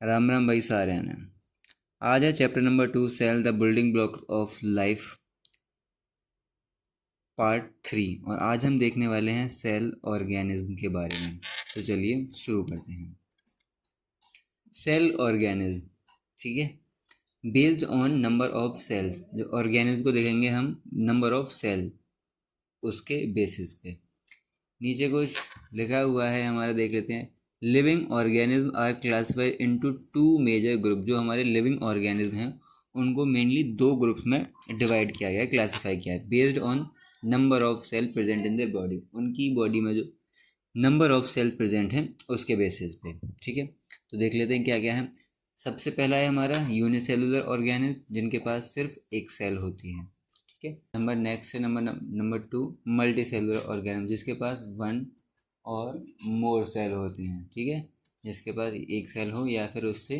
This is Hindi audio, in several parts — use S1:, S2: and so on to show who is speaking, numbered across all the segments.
S1: राम राम भाई सारे ने। आज है chapter number 2, cell the building block of life, part 3। और आज हम देखने वाले हैं सेल ऑर्गेनिज्म के बारे में। तो चलिए शुरू करते हैं। सेल ऑर्गेनिज्म, ठीक है, based on number of cells. जो ऑर्गेनिज्म को देखेंगे हम नंबर ऑफ सेल, उसके बेसिस पे। नीचे कुछ लिखा हुआ है हमारा, देख लेते हैं। Living organism are classified into 2 major group. जो हमारे लिविंग ऑर्गेनिज्म हैं उनको मेनली 2 ग्रुप्स में डिवाइड किया गया है, क्लासिफाई किया है, based on number of cell present in their body. उनकी बॉडी में जो नंबर ऑफ सेल प्रेजेंट है उसके बेसिस पे, ठीक है। तो देख लेते हैं क्या क्या है। सबसे पहला है हमारा यूनिसेलुलर ऑर्गेनिज्म, जिनके पास सिर्फ एक सेल होती है, ठीक है। नंबर नेक्स्ट है नंबर 2 मल्टी सेलुलर ऑर्गेनिज्म, जिसके पास 1 और मोर सेल होती हैं, ठीक है। जिसके पास एक सेल हो या फिर उससे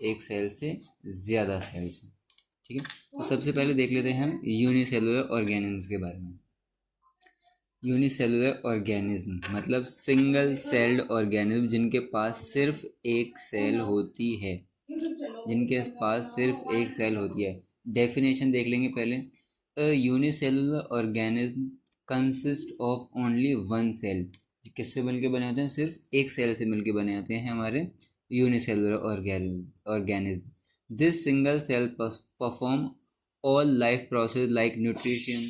S1: एक सेल से ज़्यादा सेल्स, ठीक है। तो सबसे पहले देख लेते हैं हम यूनिसेलुलर ऑर्गेनिज्म के बारे में। यूनिसेलुलर ऑर्गेनिज्म मतलब सिंगल सेल्ड ऑर्गेनिज्म, जिनके पास सिर्फ एक सेल होती है, जिनके पास सिर्फ एक सेल होती है। डेफिनेशन देख लेंगे पहले। A unicellular organism consist of only one cell. किससे मिलके बने होते हैं? सिर्फ एक सेल से मिलके बने होते हैं हमारे unicellular organism. This single cell perform all life process like nutrition,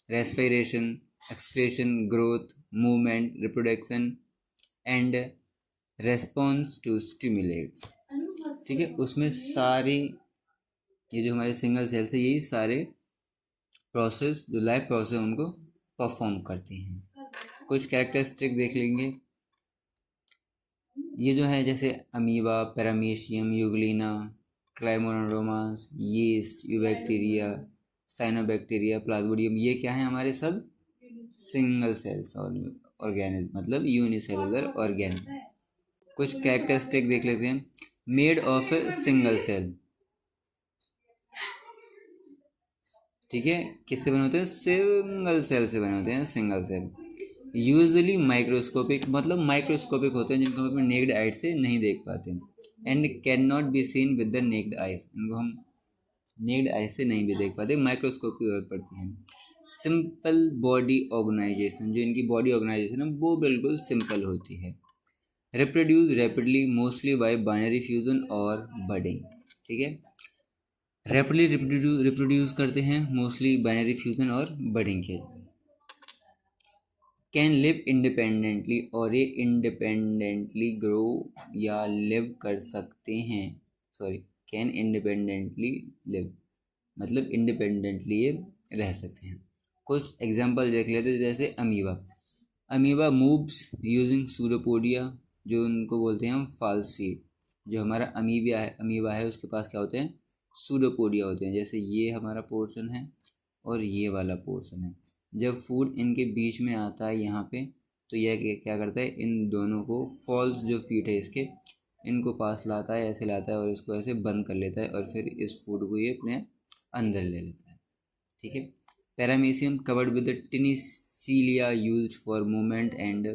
S1: respiration, excretion, growth, movement, reproduction and response to stimulates, ठीक है। उसमें सारी ये जो हमारे सिंगल सेल्स है, यही सारे प्रोसेस, जो लाइफ प्रोसेस उनको परफॉर्म करती हैं। कुछ कैरेक्टरिस्टिक देख लेंगे। ये जो है जैसे amoeba, paramecium, euglena, chlamydomonas, yeast, eubacteria, cyanobacteria, plasmodium, ये क्या है? हमारे सब सिंगल सेल्स ऑर्गेनिज्म, मतलब यूनिसेलुलर ऑर्गेनिज्म। कुछ कैरेक्टरिस्टिक देख लेते हैं। Made of a single cell, ठीक है। किससे बने होते हैं? सिंगल सेल से बने होते हैं, सिंगल सेल। यूजुअली माइक्रोस्कोपिक, मतलब माइक्रोस्कोपिक होते हैं, जिनको हम अपने नेक्ड आइज से नहीं देख पाते। And can not be seen with the necked eyes, इनको हम नेक्ड आइज से नहीं भी देख पाते, माइक्रोस्कोप की जरूरत पड़ती है। सिंपल बॉडी ऑर्गेनाइजेशन, जो इनकी बॉडी ऑर्गेनाइजेशन है वो बिल्कुल सिंपल होती है। Reproduce rapidly mostly bye binary fusion और बडिंग, ठीक है। रैपिडली रिप्रोड्यूस करते हैं मोस्टली बाइनरी फ्यूजन और बडिंग के। कैन लिव इंडिपेंडेंटली, और ये इंडिपेंडेंटली ग्रो या लिव कर सकते हैं। सॉरी, कैन इंडिपेंडेंटली लिव मतलब इंडिपेंडेंटली ये रह सकते हैं। कुछ एग्जांपल देख लेते हैं, जैसे amoeba. Amoeba moves using pseudopodia, जो उनको बोलते हैं हम फॉल्स सीड। जो हमारा अमीबा है उसके पास क्या होते हैं? सूडोपोडिया होते हैं। जैसे ये हमारा पोर्शन है और ये वाला पोर्शन है। जब फूड इनके बीच में आता है यहाँ पे, तो यह क्या करता है? इन दोनों को, फॉल्स जो फीट है इसके, इनको पास लाता है, ऐसे लाता है और इसको ऐसे बंद कर लेता है, और फिर इस फूड को ये अपने अंदर ले लेता है, ठीक है। Paramecium covered with tiny cilia use for movement and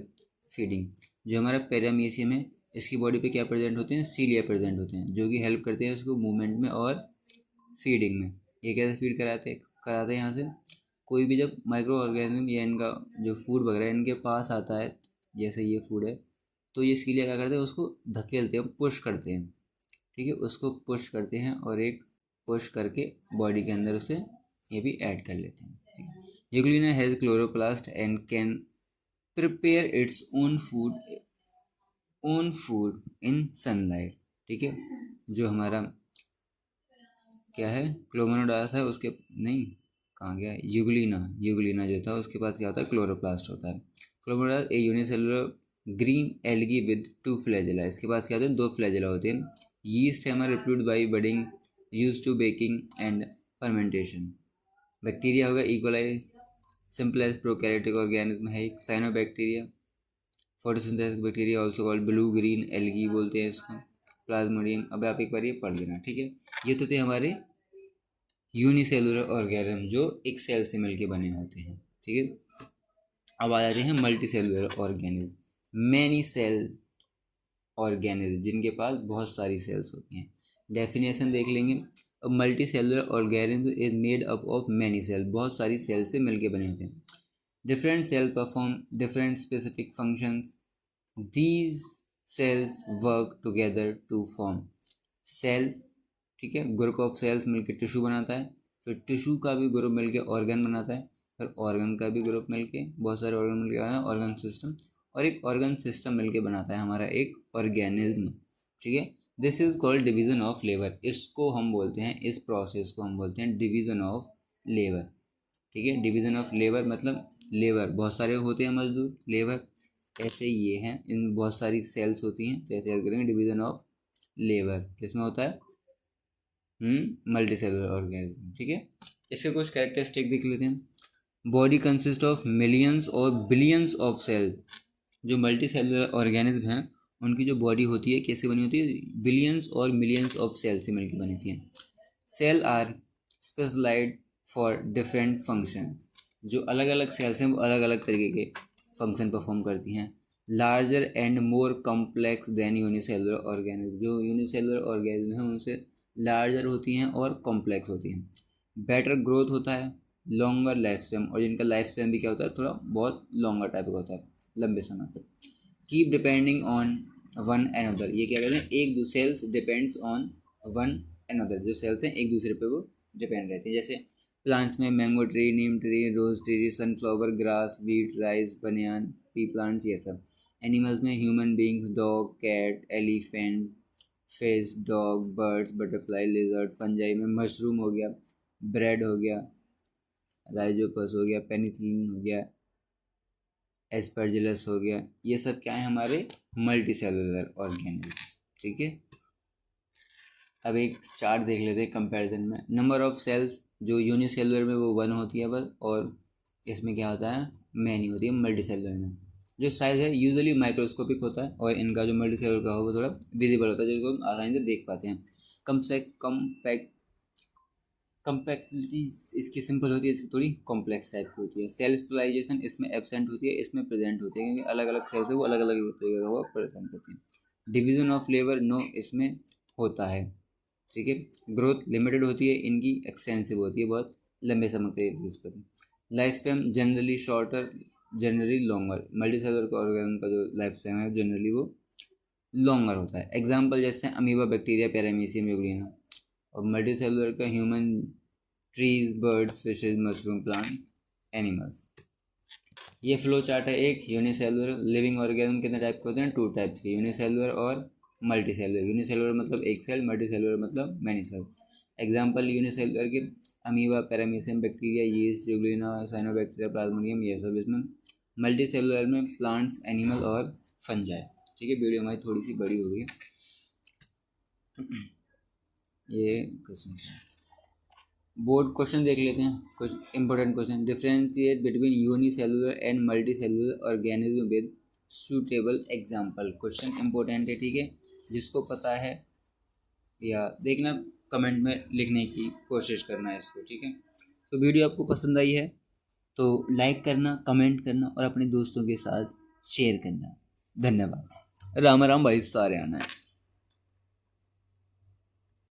S1: feeding. जो हमारा पैरामीशियम है, इसकी बॉडी पे क्या प्रेजेंट होते हैं? सीलिया प्रेजेंट होते हैं, जो कि हेल्प करते हैं इसको मूवमेंट में और फीडिंग में। ये कैसे फीड कराते कराते हैं? यहाँ से कोई भी जब माइक्रो ऑर्गेनिज्म या इनका जो फूड वगैरह इनके पास आता है, जैसे ये फूड है, तो ये सीलिया क्या करते हैं? उसको धकेलते हैं, पुश करते हैं, ठीक है। उसको पुश करते हैं और एक पुश करके बॉडी के अंदर उसे ये भी ऐड कर लेते हैं, ठीक है। Euglena has chloroplast and can prepare its own food in sunlight, ठीक है। जो हमारा क्या है, क्लोमोनोडास है, उसके नहीं, कहाँ गया? यूग्लिना जो था उसके पास क्या होता है? क्लोरोप्लास्ट होता है। Chlamydomonas a unicellular green algae with 2 flagella. इसके पास क्या होते हैं? 2 फ्लैजेला होते हैं। यीस्ट है हमारा, reproduced by budding, use to baking and fermentation. Bacteria होगा इकोलाई, सिंपलेस्ट प्रोकैरियोटिक ऑर्गेनिज्म है एक, cyanobacteria. Photosynthetic bacteria also called blue green algae बोलते हैं इसको। प्लाज्मोडियम, अब आप एक बार ये पढ़ लेना, ठीक है। ये तो थे हमारे यूनिसेलुलर ऑर्गेनिज्म, जो एक सेल से मिलके बने होते हैं, ठीक है। अब आ जाते हैं multi cellular organism. Many cell organism जिनके पास बहुत सारी सेल्स होती हैं। डेफिनेशन देख लेंगे। A multi cellular organism is made up of many cell, बहुत सारी सेल से मिलके बने होते हैं। Different cell perform different specific functions, these cells work together to form cell. ठीक है, ग्रुप ऑफ सेल्स मिलकर टिश्यू बनाता है, फिर टिश्यू का भी ग्रुप मिलकर ऑर्गन बनाता है, फिर ऑर्गन का भी ग्रुप मिलके, बहुत सारे ऑर्गन मिलके बनाता है ऑर्गन सिस्टम, और एक ऑर्गन सिस्टम मिलके बनाता है हमारा एक ऑर्गेनिज्म। ठीक है, this is called division of labour. इसको हम बोलते हैं, इस प्रोसेस को हम बोलते हैं डिवीजन ऑफ लेबर। ठीक है, डिवीजन ऑफ लेबर मतलब लेबर बहुत सारे होते हैं मजदूर, लेबर ऐसे ये हैं, इन बहुत सारी सेल्स होती हैं, तो ऐसे करेंगे डिवीजन ऑफ लेबर किसमें होता है, मल्टी सेलुलर ऑर्गेनिज्म। ठीक है, इसके कुछ कैरेक्टरिस्टिक देख लेते हैं। बॉडी कंसिस्ट ऑफ मिलियंस और बिलियंस ऑफ सेल। जो मल्टी सेलुलर ऑर्गेनिज्म हैं उनकी जो बॉडी होती है कैसे बनी होती है, बिलियंस और मिलियंस ऑफ सेल से मिलकर बनी होती है। Cell are specialised for different function. जो अलग अलग सेल्स हैं वो अलग अलग तरीके के फंक्शन परफॉर्म करती हैं। Larger and more complex than unicellular organism. जो यूनिसेलुलर ऑर्गेनिज्म हैं उनसे लार्जर होती हैं और कॉम्प्लेक्स होती हैं। बेटर ग्रोथ होता है, लॉन्गर लाइफ स्पैन, और जिनका लाइफ स्पैन भी क्या होता है, थोड़ा बहुत लॉन्गर टाइप का होता है, लंबे समय तक। Keep depending on one another, ये क्या कहते हैं, एक दो cells depends on one another. जो सेल्स हैं एक दूसरे पे वो डिपेंड रहती है। जैसे प्लांट्स में mango tree, neem tree, rose tree, sunflower, grass, wheat, rice, banyan, pea plants, ये सब। एनिमल्स में human being, dog, cat, elephant, fish, dog, birds, butterfly, lizard. Fungi में मशरूम हो गया, ब्रेड हो गया, राइजोपस हो गया, पेनिसिलिन हो गया, एस्परजिलस हो गया। ये सब क्या है, हमारे मल्टी सेलुलर ऑर्गेनिज्म। ठीक है, अब एक चार्ट देख लेते हैं कंपैरिजन में। नंबर ऑफ सेल्स, जो यूनिसेलुलर में वो 1 होती है बस, और इसमें क्या होता है, मैनी होती है मल्टी सेलुलर में। जो साइज़ है यूजुअली माइक्रोस्कोपिक होता है, और इनका जो मल्टी सेलुलर का हो वो थोड़ा विजिबल होता है, जिसको हम आसानी से देख पाते हैं। कम्पैक्सिटी इसकी सिंपल होती है, इसकी थोड़ी कॉम्प्लेक्स टाइप की होती है। सेल स्पेशलाइजेशन इसमें एब्सेंट होती है, इसमें प्रेजेंट होती है, क्योंकि अलग अलग सेल्स है वो अलग अलग तरीके का वो प्रेजेंट करती है। डिवीजन ऑफ लेबर नो इसमें होता है। ठीक है, ग्रोथ लिमिटेड होती है, इनकी एक्सटेंसिव होती है, बहुत लंबे समय के यूज पर। Life span generally shorter, generally longer. Multi cellular का ऑर्गेनिज्म का जो लाइफ स्पैन है जनरली वो लॉन्गर होता है। एग्जाम्पल जैसे अमीबा, बैक्टीरिया, पैरामीशियम, यूग्लिना। और मल्टी सेलुलर का human, trees, birds, fishes, mushroom, plant, animals. ये फ्लो चार्ट है एक यूनिसेलुलर लिविंग ऑर्गेनिज्म कितने टाइप के होते हैं, 2 टाइप्स के, यूनिसेलुलर और मल्टी सेलुलर। यूनिसेलुलर मतलब एक सेल, मल्टी सेलुलर मतलब मैनी सेल। एग्जाम्पल यूनिसेलुलर के amoeba, paramecium, bacteria, yeast, Euglena, cyanobacteria, plasmodium, ये सब इसमें। मल्टी सेलुलर में प्लांट्स, एनिमल और फंजाई। ठीक है, वीडियो हमारी थोड़ी सी बड़ी हो गई है। ये क्वेश्चन बोर्ड क्वेश्चन देख लेते हैं, कुछ important question. Differentiate between unicellular and multi cellular organism with suitable example. Question important है, ठीक है, जिसको पता है या देखना कमेंट में लिखने की कोशिश करना है इसको। ठीक है, तो वीडियो आपको पसंद आई है तो लाइक करना, कमेंट करना और अपने दोस्तों के साथ शेयर करना। धन्यवाद। राम राम भाई, सारे आना है।